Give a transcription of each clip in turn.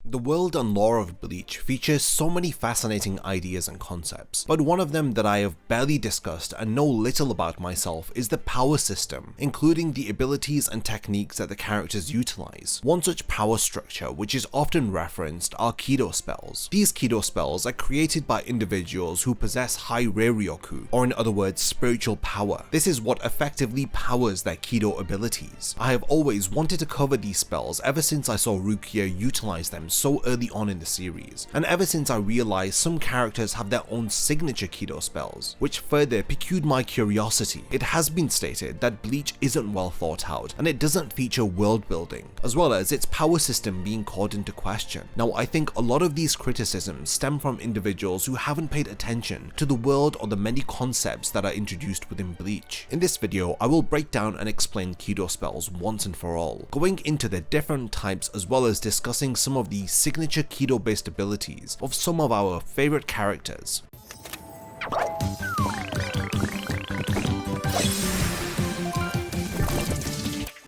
The world and lore of Bleach features so many fascinating ideas and concepts, but one of them that I have barely discussed and know little about myself is the power system, including the abilities and techniques that the characters utilize. One such power structure which is often referenced are Kido spells. These Kido spells are created by individuals who possess high Reiryoku, or in other words, spiritual power. This is what effectively powers their Kido abilities. I have always wanted to cover these spells ever since I saw Rukia utilize them so early on in the series, and ever since I realized some characters have their own signature Kido spells, which further piqued my curiosity. It has been stated that Bleach isn't well thought out, and it doesn't feature world building, as well as its power system being called into question. Now, I think a lot of these criticisms stem from individuals who haven't paid attention to the world or the many concepts that are introduced within Bleach. In this video, I will break down and explain Kido spells once and for all, going into the different types as well as discussing some of the signature Kido based abilities of some of our favorite characters.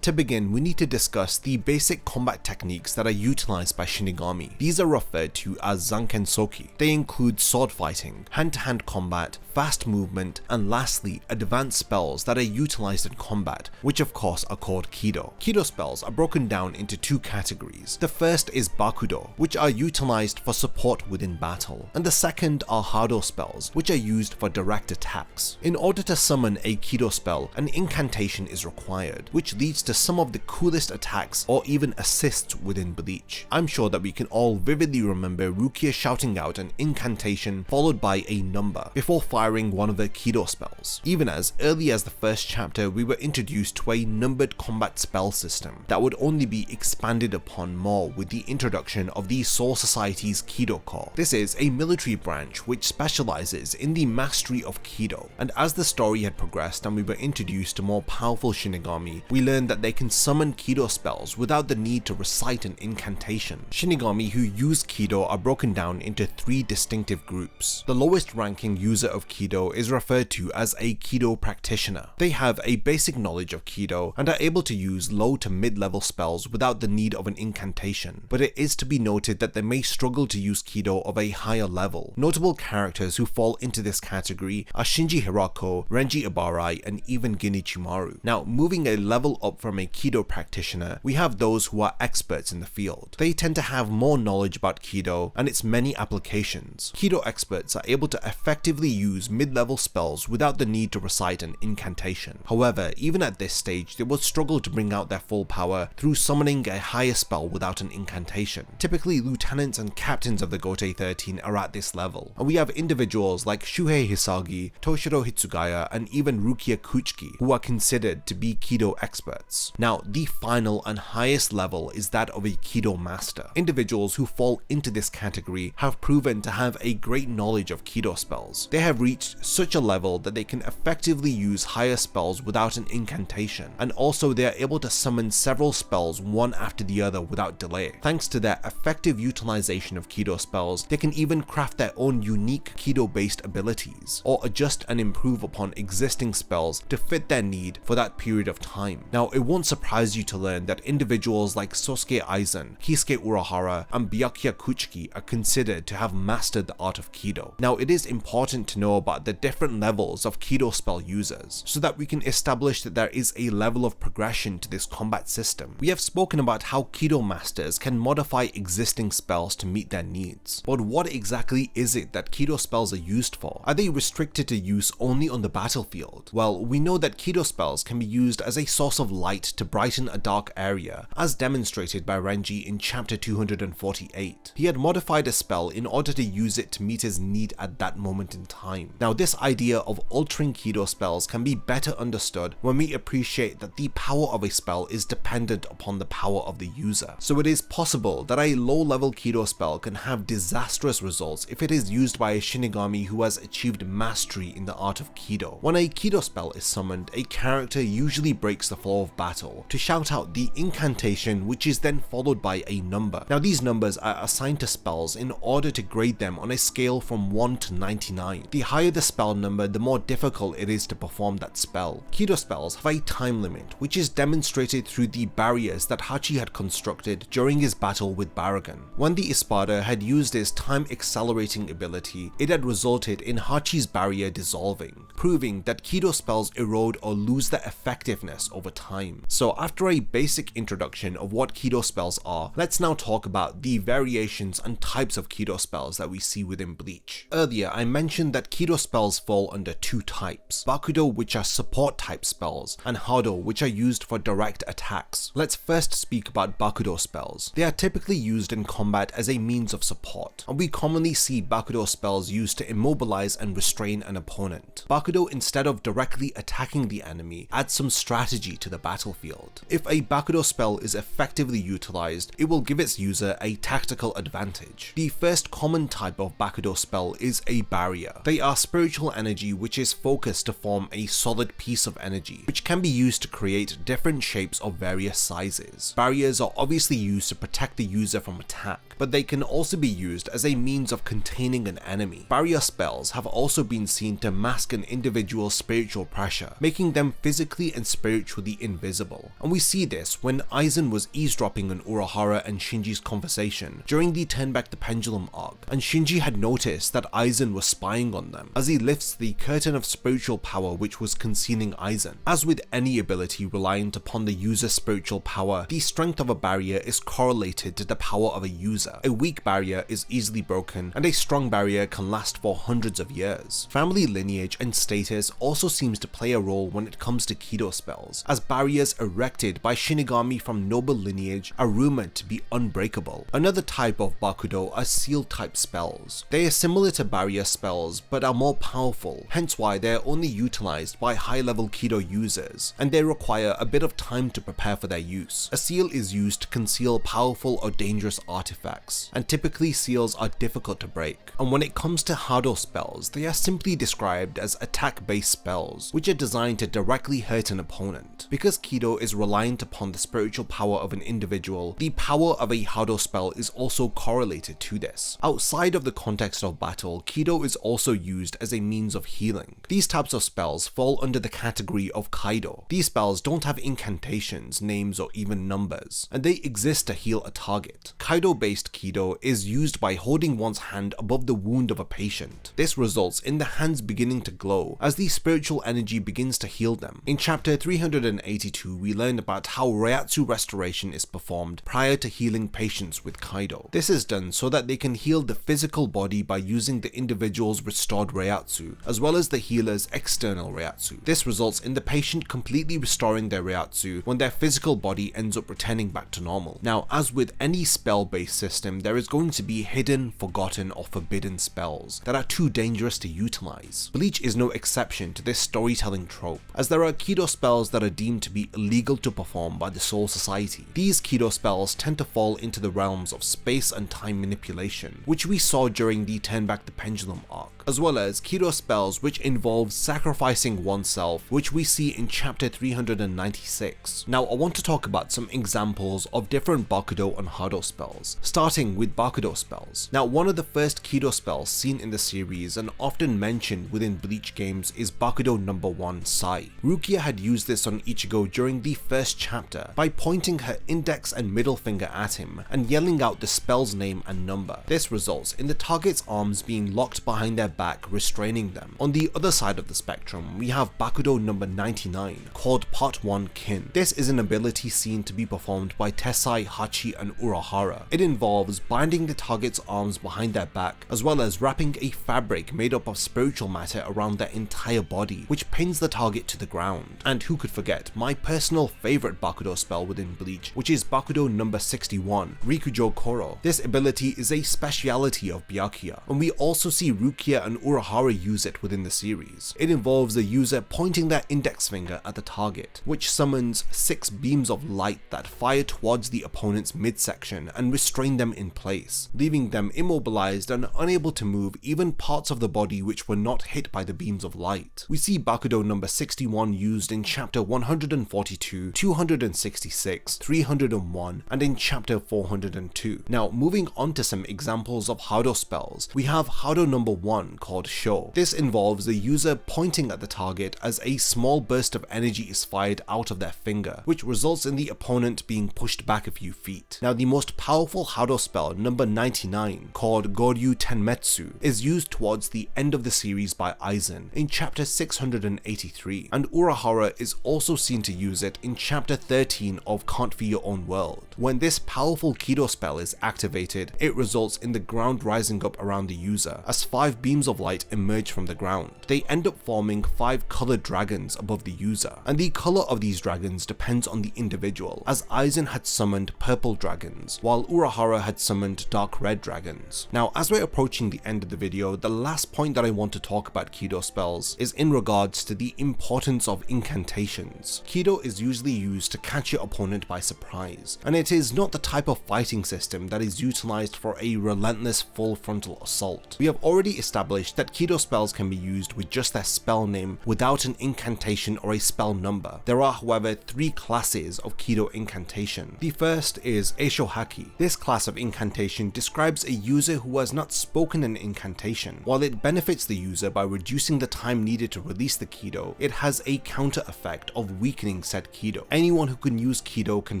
To begin, we need to discuss the basic combat techniques that are utilized by Shinigami. These are referred to as Zanken Soki. They include sword fighting, hand-to-hand combat, fast movement, and lastly, advanced spells that are utilized in combat, which of course are called Kido. Kido spells are broken down into two categories. The first is Bakudo, which are utilized for support within battle, and the second are Hado spells, which are used for direct attacks. In order to summon a Kido spell, an incantation is required, which leads to some of the coolest attacks or even assists within Bleach. I'm sure that we can all vividly remember Rukia shouting out an incantation followed by a number before firing one of the Kido spells. Even as early as the first chapter, we were introduced to a numbered combat spell system that would only be expanded upon more with the introduction of the Soul Society's Kido Corps. This is a military branch which specializes in the mastery of Kido, and as the story had progressed and we were introduced to more powerful Shinigami, we learned that they can summon Kido spells without the need to recite an incantation. Shinigami who use Kido are broken down into three distinctive groups. The lowest ranking user of Kido is referred to as a Kido practitioner. They have a basic knowledge of Kido and are able to use low to mid-level spells without the need of an incantation, but it is to be noted that they may struggle to use Kido of a higher level. Notable characters who fall into this category are Shinji Hirako, Renji Ibarai, and even Genichimaru. Now, moving a level up from a Kido practitioner, we have those who are experts in the field. They tend to have more knowledge about Kido and its many applications. Kido experts are able to effectively use mid-level spells without the need to recite an incantation. However, even at this stage, they will struggle to bring out their full power through summoning a higher spell without an incantation. Typically, lieutenants and captains of the Gotei 13 are at this level, and we have individuals like Shuhei Hisagi, Toshiro Hitsugaya, and even Rukia Kuchiki who are considered to be Kido experts. Now, the final and highest level is that of a Kido master. Individuals who fall into this category have proven to have a great knowledge of Kido spells. They have reached such a level that they can effectively use higher spells without an incantation, and also they are able to summon several spells one after the other without delay. Thanks to their effective utilization of Kido spells, they can even craft their own unique Kido-based abilities, or adjust and improve upon existing spells to fit their need for that period of time. Now, it won't surprise you to learn that individuals like Sosuke Aizen, Kisuke Urahara, and Byakuya Kuchiki are considered to have mastered the art of Kido. Now, it is important to know about the different levels of Kido spell users, so that we can establish that there is a level of progression to this combat system. We have spoken about how Kido masters can modify existing spells to meet their needs, but what exactly is it that Kido spells are used for? Are they restricted to use only on the battlefield? Well, we know that Kido spells can be used as a source of light to brighten a dark area, as demonstrated by Renji in chapter 248. He had modified a spell in order to use it to meet his need at that moment in time. Now, this idea of altering Kido spells can be better understood when we appreciate that the power of a spell is dependent upon the power of the user. So it is possible that a low-level Kido spell can have disastrous results if it is used by a Shinigami who has achieved mastery in the art of Kido. When a Kido spell is summoned, a character usually breaks the flow of battle to shout out the incantation, which is then followed by a number. Now these numbers are assigned to spells in order to grade them on a scale from 1 to 99. The higher the spell number, the more difficult it is to perform that spell. Kido spells have a time limit, which is demonstrated through the barriers that Hachi had constructed during his battle with Baragon. When the Espada had used his time accelerating ability, it had resulted in Hachi's barrier dissolving, proving that Kido spells erode or lose their effectiveness over time. So after a basic introduction of what Kido spells are, let's now talk about the variations and types of Kido spells that we see within Bleach. Earlier I mentioned that Kido spells fall under two types: Bakudo, which are support type spells, and Hado, which are used for direct attacks. Let's first speak about Bakudo spells. They are typically used in combat as a means of support, and we commonly see Bakudo spells used to immobilize and restrain an opponent. Bakudo, instead of directly attacking the enemy, adds some strategy to the battlefield. If a Bakudo spell is effectively utilized, it will give its user a tactical advantage. The first common type of Bakudo spell is a barrier. They are spiritual energy which is focused to form a solid piece of energy, which can be used to create different shapes of various sizes. Barriers are obviously used to protect the user from attack, but they can also be used as a means of containing an enemy. Barrier spells have also been seen to mask an individual's spiritual pressure, making them physically and spiritually invisible. And we see this when Aizen was eavesdropping on Urahara and Shinji's conversation during the Turn Back the Pendulum arc, and Shinji had noticed that Aizen was spying on them as he lifts the curtain of spiritual power which was concealing Aizen. As with any ability reliant upon the user's spiritual power, the strength of a barrier is correlated to the power of a user. A weak barrier is easily broken, and a strong barrier can last for hundreds of years. Family lineage and status also seems to play a role when it comes to Kido spells, as barriers erected by Shinigami from noble lineage are rumored to be unbreakable. Another type of Bakudo are seal type spells. They are similar to barrier spells but are more powerful, hence why they are only utilized by high level Kido users, and they require a bit of time to prepare for their use. A seal is used to conceal powerful or dangerous artifacts, and typically seals are difficult to break. And when it comes to Hado spells, they are simply described as attack based spells, which are designed to directly hurt an opponent. Because Kido is reliant upon the spiritual power of an individual, the power of a Hado spell is also correlated to this. Outside of the context of battle, Kido is also used as a means of healing. These types of spells fall under the category of Kaido. These spells don't have incantations, names, or even numbers, and they exist to heal a target. Kaido-based Kido is used by holding one's hand above the wound of a patient. This results in the hands beginning to glow as the spiritual energy begins to heal them. In chapter 382, we learned about how Reiatsu restoration is performed prior to healing patients with Kaido. This is done so that they can heal the physical body by using the individual's restored Reiatsu, as well as the healer's external Reiatsu. This results in the patient completely restoring their Reiatsu when their physical body ends up returning back to normal. Now, as with any spell-based system, there is going to be hidden, forgotten, or forbidden spells that are too dangerous to utilize. Bleach is no exception to this storytelling trope, as there are Kido spells that are deemed to be illegal to perform by the Soul Society. These Kido spells tend to fall into the realms of space and time manipulation, which we saw during the Turn Back the Pendulum arc, as well as Kido spells which involve sacrificing oneself, which we see in chapter 396. Now I want to talk about some examples of different Bakudo and Hado spells, starting with Bakudo spells. Now one of the first Kido spells seen in the series and often mentioned within Bleach games is Bakudo No. 1 Sai. Rukia had used this on Ichigo during the first chapter by pointing her index and middle finger at him and yelling out the spell's name and number. This results in the target's arms being locked behind their back, restraining them. On the other side of the spectrum, we have Bakudo No. 99, called Part 1 Kin. This is an ability seen to be performed by Tessai, Hachi, and Urahara. It involves binding the target's arms behind their back, as well as wrapping a fabric made up of spiritual matter around their entire body, which pins the target to the ground. And who could forget my personal favorite Bakudo spell within Bleach, which is Bakudo No. 61, Rikujo Koro. This ability is a speciality of Byakuya, and we also see Rukia and Urahara use it within the series. It involves the user pointing their index finger at the target, which summons 6 beams of light that fire towards the opponent's midsection and restrain them in place, leaving them immobilized and unable to move even parts of the body which were not hit by the beams of light. We see Bakudo number 61 used in chapter 142, 266, 301, and in chapter 402. Now, moving on to some examples of Hado spells, we have Hado number 1 called Sho. This involves the user pointing at the target as a small burst of energy is fired out of their finger, which results in the opponent being pushed back a few feet. Now, the most powerful Hado spell, number 99, called Goryu Tenmetsu, is used towards the end of the series by Aizen in chapter 683, and Urahara is also seen to use it in chapter 13 of Can't Be Your Own World. When this powerful Kido spell is activated, it results in the ground rising up around the user as 5 beams of light emerge from the ground. They end up forming 5 colored dragons above the user, and the color of these dragons depends on the individual, as Aizen had summoned purple dragons, while Urahara had summoned dark red dragons. Now, as we're approaching the end of the video, the last point that I want to talk about Kido spells is in regards to the importance of incantations. Kido is usually used to catch your opponent by surprise, and it is not the type of fighting system that is utilized for a relentless full frontal assault. We have already established that Kido spells can be used with just their spell name without an incantation or a spell number. There are, however, 3 classes of Kido incantation. The first is Eisho Haki. This class of incantation describes a user who has not spoken an incantation. While it benefits the user by reducing the time needed to release the Kido, it has a counter effect of weakening said Kido. Anyone who can use Kido can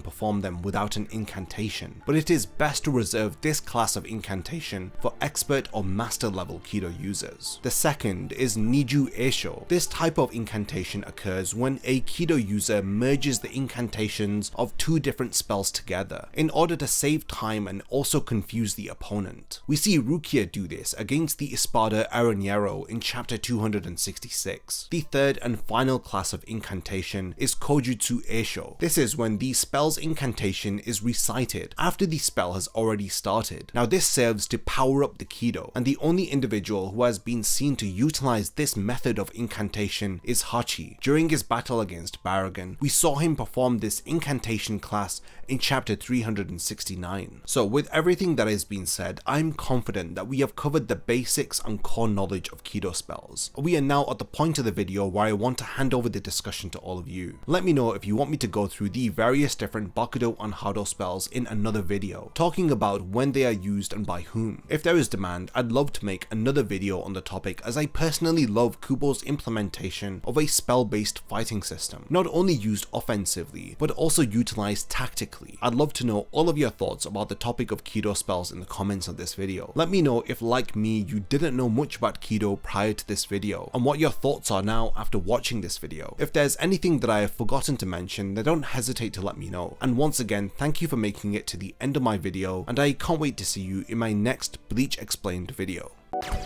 perform them without an incantation, but it is best to reserve this class of incantation for expert or master level Kido users. The second is Niju Eisho. This type of incantation occurs when a Kido user merges the incantations of 2 different spells together in order to save time and also confuse the opponent. We see Rukia do this against the Espada Aranero in chapter 266. The third and final class of incantation is Kojutsu Eisho. This is when the spell's incantation is recited after the spell has already started. Now, this serves to power up the Kido, and the only individual who has been seen to utilize this method of incantation is Hachi. During his battle against Baragon, we saw him perform this incantation class in chapter 369. So with everything that has been said, I'm confident that we have covered the basics and core knowledge of Kido spells. We are now at the point of the video where I want to hand over the discussion to all of you. Let me know if you want me to go through the various different Bakudo and Hado spells in another video, talking about when they are used and by whom. If there is demand, I'd love to make another video on the topic, as I personally love Kubo's implementation of a spell-based fighting system, not only used offensively, but also utilized tactically. I'd love to know all of your thoughts about the topic of Kido spells in the comments of this video. Let me know if, like me, you didn't know much about Kido prior to this video, and what your thoughts are now after watching this video. If there's anything that I have forgotten to mention, then don't hesitate to let me know. And once again, thank you for making it to the end of my video, and I can't wait to see you in my next Bleach Explained video.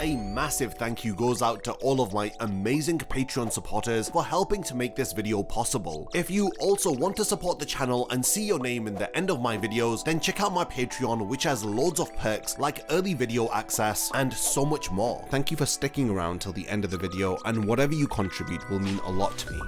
A massive thank you goes out to all of my amazing Patreon supporters for helping to make this video possible. If you also want to support the channel and see your name in the end of my videos, then check out my Patreon, which has loads of perks like early video access and so much more. Thank you for sticking around till the end of the video, and whatever you contribute will mean a lot to me.